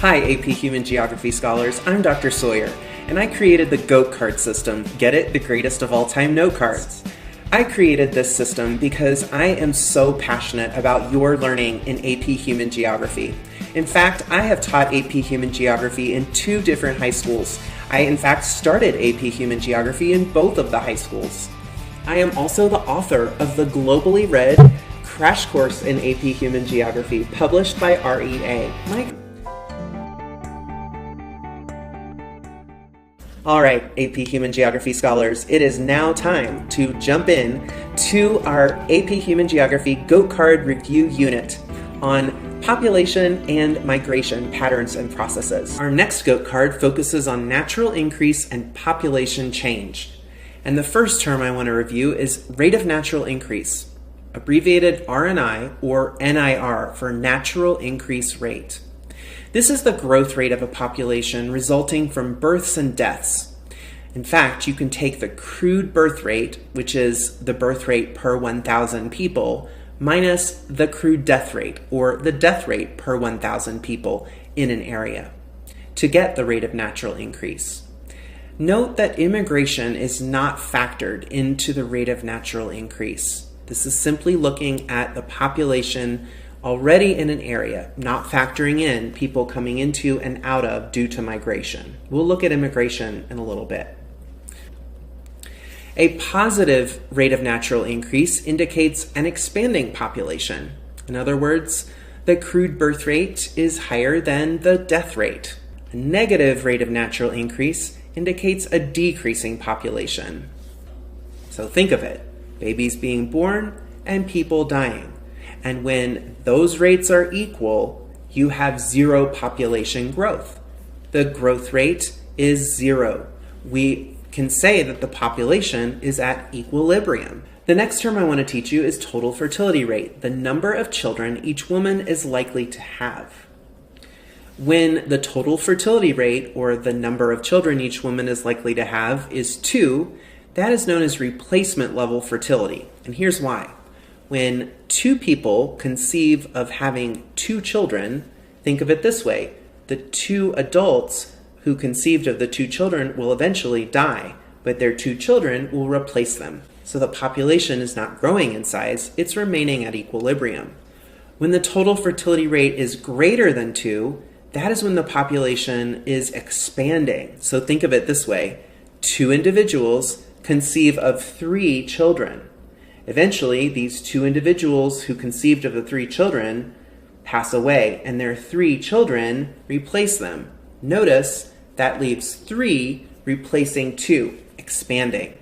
Hi AP Human Geography scholars, I'm Dr. Sawyer, and I created the GOATcard system. Get it? The greatest of all time note cards. I created this system because I am so passionate about your learning in AP Human Geography. In fact, I have taught AP Human Geography in 2 different high schools. I in fact started AP Human Geography in both of the high schools. I am also the author of the globally read Crash Course in AP Human Geography, published by REA. Alright, AP Human Geography scholars, it is now time to jump in to our AP Human Geography GOATcard review unit on population and migration patterns and processes. Our next GOATcard focuses on natural increase and population change. And the first term I want to review is rate of natural increase, abbreviated RNI or NIR for natural increase rate. This is the growth rate of a population resulting from births and deaths. In fact, you can take the crude birth rate, which is the birth rate per 1,000 people, minus the crude death rate, or the death rate per 1,000 people in an area, to get the rate of natural increase. Note that immigration is not factored into the rate of natural increase. This is simply looking at the population already in an area, not factoring in people coming into and out of due to migration. We'll look at immigration in a little bit. A positive rate of natural increase indicates an expanding population. In other words, the crude birth rate is higher than the death rate. A negative rate of natural increase indicates a decreasing population. So think of it, babies being born and people dying. And when those rates are equal, you have 0 population growth. The growth rate is 0. We can say that the population is at equilibrium. The next term I want to teach you is total fertility rate, the number of children each woman is likely to have. When the total fertility rate, or the number of children each woman is likely to have, is 2, that is known as replacement level fertility. And here's why. When 2 people conceive of having 2 children, think of it this way. The 2 adults who conceived of the 2 children will eventually die, but their 2 children will replace them. So the population is not growing in size, it's remaining at equilibrium. When the total fertility rate is greater than 2, that is when the population is expanding. So think of it this way. 2 individuals conceive of 3 children. Eventually, these 2 individuals who conceived of the 3 children pass away, and their 3 children replace them. Notice that leaves 3 replacing 2, expanding.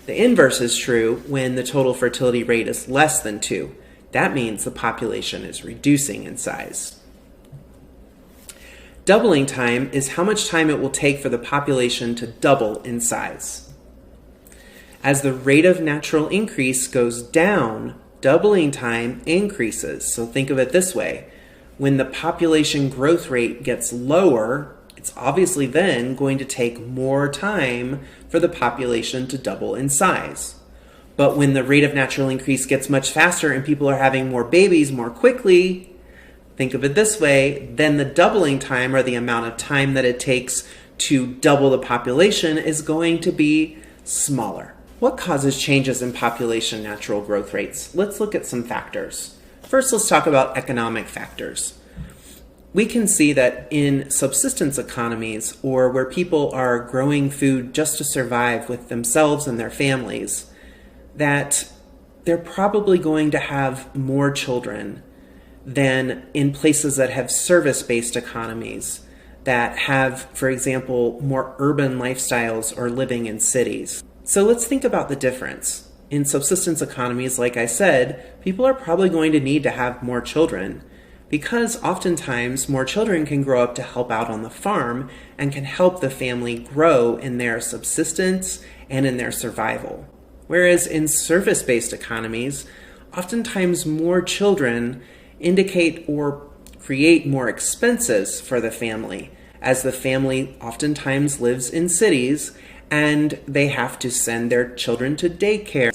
The inverse is true when the total fertility rate is less than 2. That means the population is reducing in size. Doubling time is how much time it will take for the population to double in size. As the rate of natural increase goes down, doubling time increases. So think of it this way. When the population growth rate gets lower, it's obviously then going to take more time for the population to double in size. But when the rate of natural increase gets much faster and people are having more babies more quickly, think of it this way, then the doubling time, or the amount of time that it takes to double the population, is going to be smaller. What causes changes in population natural growth rates? Let's look at some factors. First, let's talk about economic factors. We can see that in subsistence economies, or where people are growing food just to survive with themselves and their families, that they're probably going to have more children than in places that have service-based economies, that have, for example, more urban lifestyles or living in cities. So let's think about the difference. In subsistence economies, like I said, people are probably going to need to have more children because oftentimes more children can grow up to help out on the farm and can help the family grow in their subsistence and in their survival. Whereas in service-based economies, oftentimes more children indicate or create more expenses for the family, as the family oftentimes lives in cities and they have to send their children to daycare.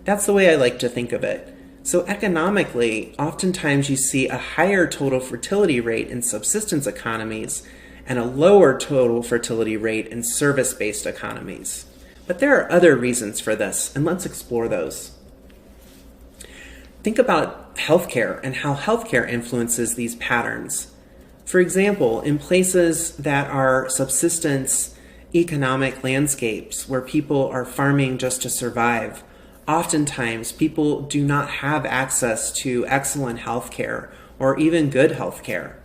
That's the way I like to think of it. So economically, oftentimes you see a higher total fertility rate in subsistence economies and a lower total fertility rate in service-based economies. But there are other reasons for this, and let's explore those. Think about healthcare and how healthcare influences these patterns. For example, in places that are subsistence economic landscapes where people are farming just to survive, oftentimes people do not have access to excellent healthcare or even good healthcare.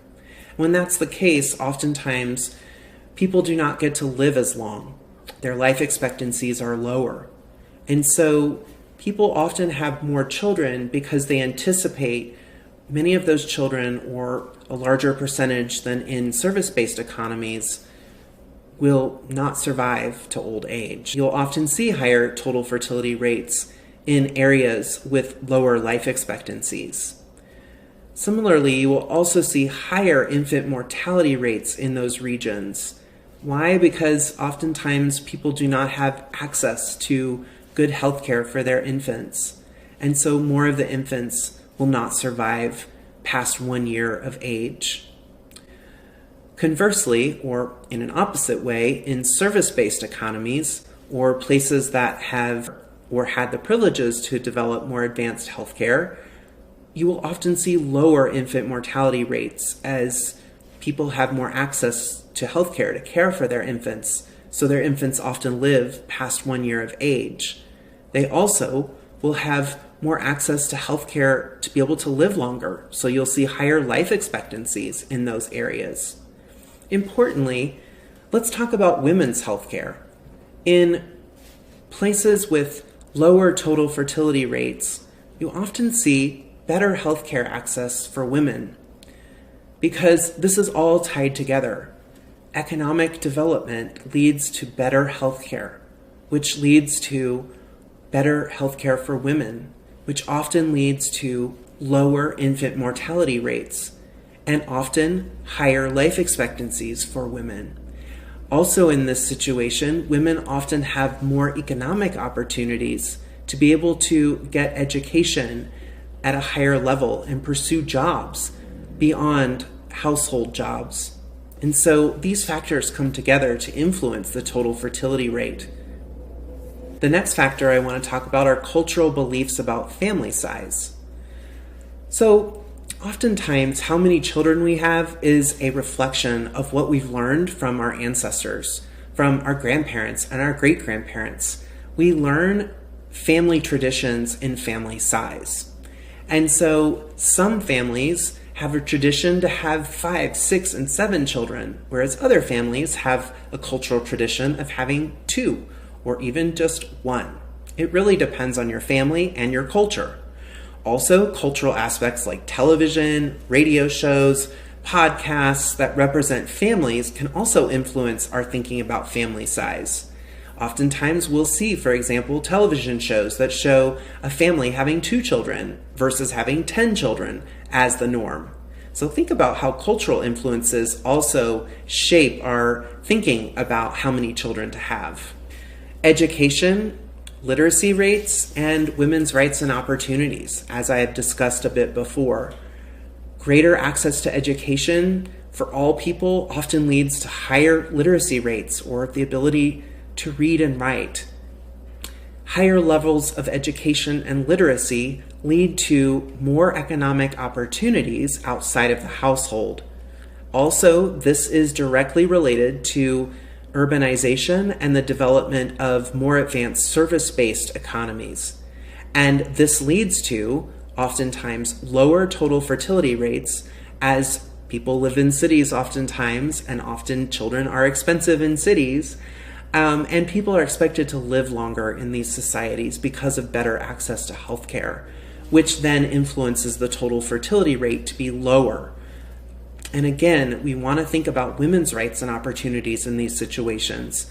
When that's the case, oftentimes people do not get to live as long. Their life expectancies are lower. And so people often have more children because they anticipate many of those children, or a larger percentage than in service-based economies, will not survive to old age. You'll often see higher total fertility rates in areas with lower life expectancies. Similarly, you will also see higher infant mortality rates in those regions. Why? Because oftentimes people do not have access to good health care for their infants. And so more of the infants will not survive past 1 year of age. Conversely, or in an opposite way, in service-based economies or places that have or had the privileges to develop more advanced healthcare, you will often see lower infant mortality rates as people have more access to healthcare to care for their infants, so their infants often live past 1 year of age. They also will have more access to healthcare to be able to live longer, so you'll see higher life expectancies in those areas. Importantly, let's talk about women's healthcare. In places with lower total fertility rates, you often see better healthcare access for women because this is all tied together. Economic development leads to better healthcare, which leads to better healthcare for women, which often leads to lower infant mortality rates and often higher life expectancies for women. Also in this situation, women often have more economic opportunities to be able to get education at a higher level and pursue jobs beyond household jobs. And so these factors come together to influence the total fertility rate. The next factor I want to talk about are cultural beliefs about family size. So oftentimes, how many children we have is a reflection of what we've learned from our ancestors, from our grandparents and our great-grandparents. We learn family traditions in family size. And so some families have a tradition to have 5, 6, and 7 children, whereas other families have a cultural tradition of having 2 or even just 1. It really depends on your family and your culture. Also, cultural aspects like television, radio shows, podcasts that represent families can also influence our thinking about family size. Oftentimes we'll see, for example, television shows that show a family having 2 children versus having 10 children as the norm. So think about how cultural influences also shape our thinking about how many children to have. Education, literacy rates, and women's rights and opportunities, as I have discussed a bit before. Greater access to education for all people often leads to higher literacy rates or the ability to read and write. Higher levels of education and literacy lead to more economic opportunities outside of the household. Also, this is directly related to urbanization and the development of more advanced service-based economies. And this leads to, oftentimes, lower total fertility rates as people live in cities oftentimes, and often children are expensive in cities, and people are expected to live longer in these societies because of better access to healthcare, which then influences the total fertility rate to be lower. And again, we want to think about women's rights and opportunities in these situations.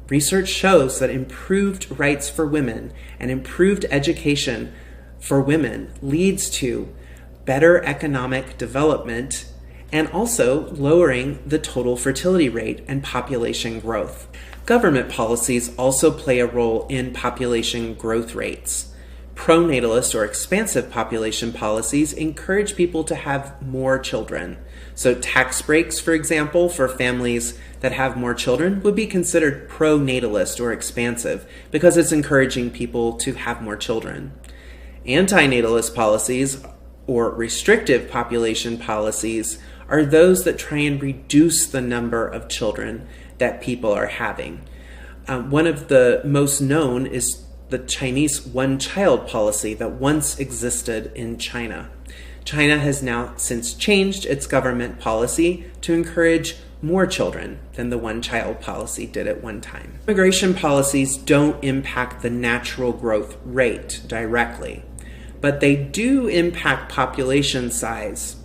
Research shows that improved rights for women and improved education for women leads to better economic development and also lowering the total fertility rate and population growth. Government policies also play a role in population growth rates. Pronatalist or expansive population policies encourage people to have more children. So tax breaks, for example, for families that have more children would be considered pronatalist or expansive because it's encouraging people to have more children. Antinatalist policies or restrictive population policies are those that try and reduce the number of children that people are having. One of the most known is the Chinese one-child policy that once existed in China. China has now since changed its government policy to encourage more children than the one-child policy did at one time. Immigration policies don't impact the natural growth rate directly, but they do impact population size.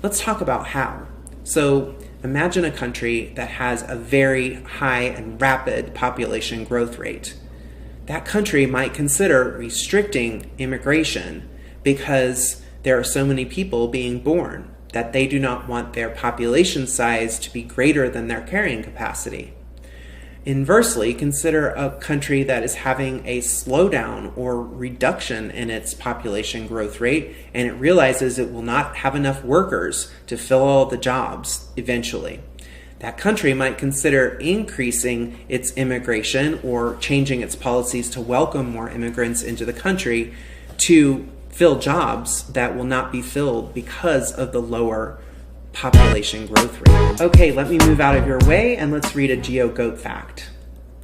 Let's talk about how. So imagine a country that has a very high and rapid population growth rate. That country might consider restricting immigration because there are so many people being born that they do not want their population size to be greater than their carrying capacity. Inversely, consider a country that is having a slowdown or reduction in its population growth rate, and it realizes it will not have enough workers to fill all the jobs eventually. That country might consider increasing its immigration or changing its policies to welcome more immigrants into the country to fill jobs that will not be filled because of the lower population growth rate. Okay, let me move out of your way and let's read a GeoGoat fact.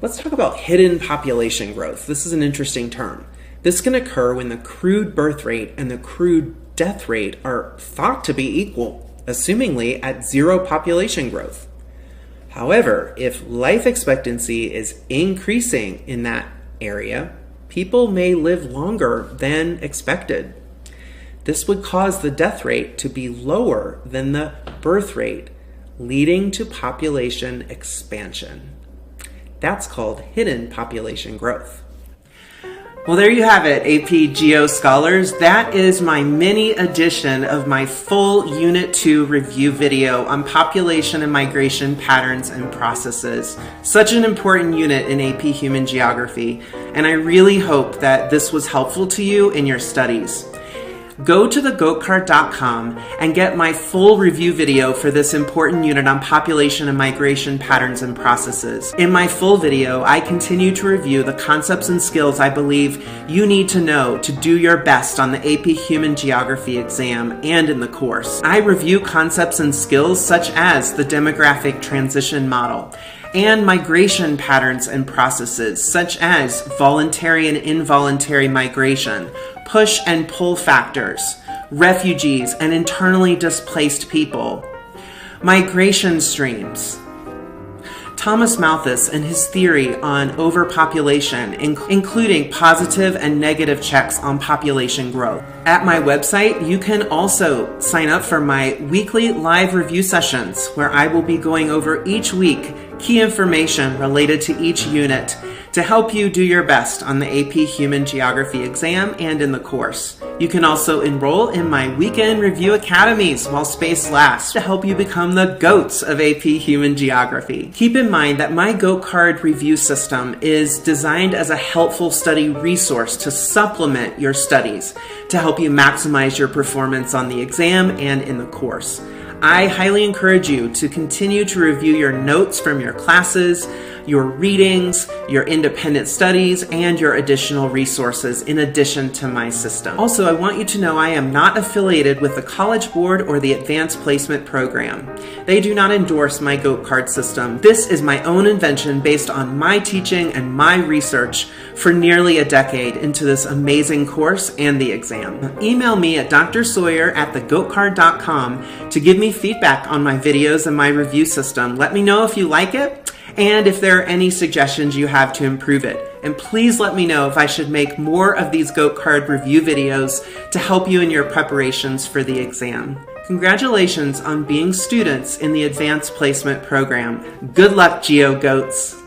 Let's talk about hidden population growth. This is an interesting term. This can occur when the crude birth rate and the crude death rate are thought to be equal, assumingly at zero population growth. However, if life expectancy is increasing in that area, people may live longer than expected. This would cause the death rate to be lower than the birth rate, leading to population expansion. That's called hidden population growth. Well, there you have it, AP Geo Scholars. That is my mini edition of my full Unit 2 review video on population and migration patterns and processes. Such an important unit in AP Human Geography, and I really hope that this was helpful to you in your studies. Go to the GOATcard.com and get my full review video for this important unit on population and migration patterns and processes. In my full video, I continue to review the concepts and skills I believe you need to know to do your best on the AP Human Geography exam and in the course. I review concepts and skills such as the demographic transition model and migration patterns and processes such as voluntary and involuntary migration, push and pull factors, refugees and internally displaced people, migration streams, Thomas Malthus and his theory on overpopulation, including positive and negative checks on population growth. At my website, you can also sign up for my weekly live review sessions where I will be going over each week key information related to each unit to help you do your best on the AP Human Geography exam and in the course. You can also enroll in my weekend review academies while space lasts to help you become the GOATs of AP Human Geography. Keep in mind that my GOATcard review system is designed as a helpful study resource to supplement your studies to help you maximize your performance on the exam and in the course. I highly encourage you to continue to review your notes from your classes, your readings, your independent studies, and your additional resources in addition to my system. Also, I want you to know I am not affiliated with the College Board or the Advanced Placement Program. They do not endorse my GOATcard system. This is my own invention based on my teaching and my research for nearly a decade into this amazing course and the exam. Email me at drsawyer@thegoatcard.com to give me feedback on my videos and my review system. Let me know if you like it and if there are any suggestions you have to improve it. And please let me know if I should make more of these GOATcard review videos to help you in your preparations for the exam. Congratulations on being students in the Advanced Placement Program. Good luck, GeoGoats!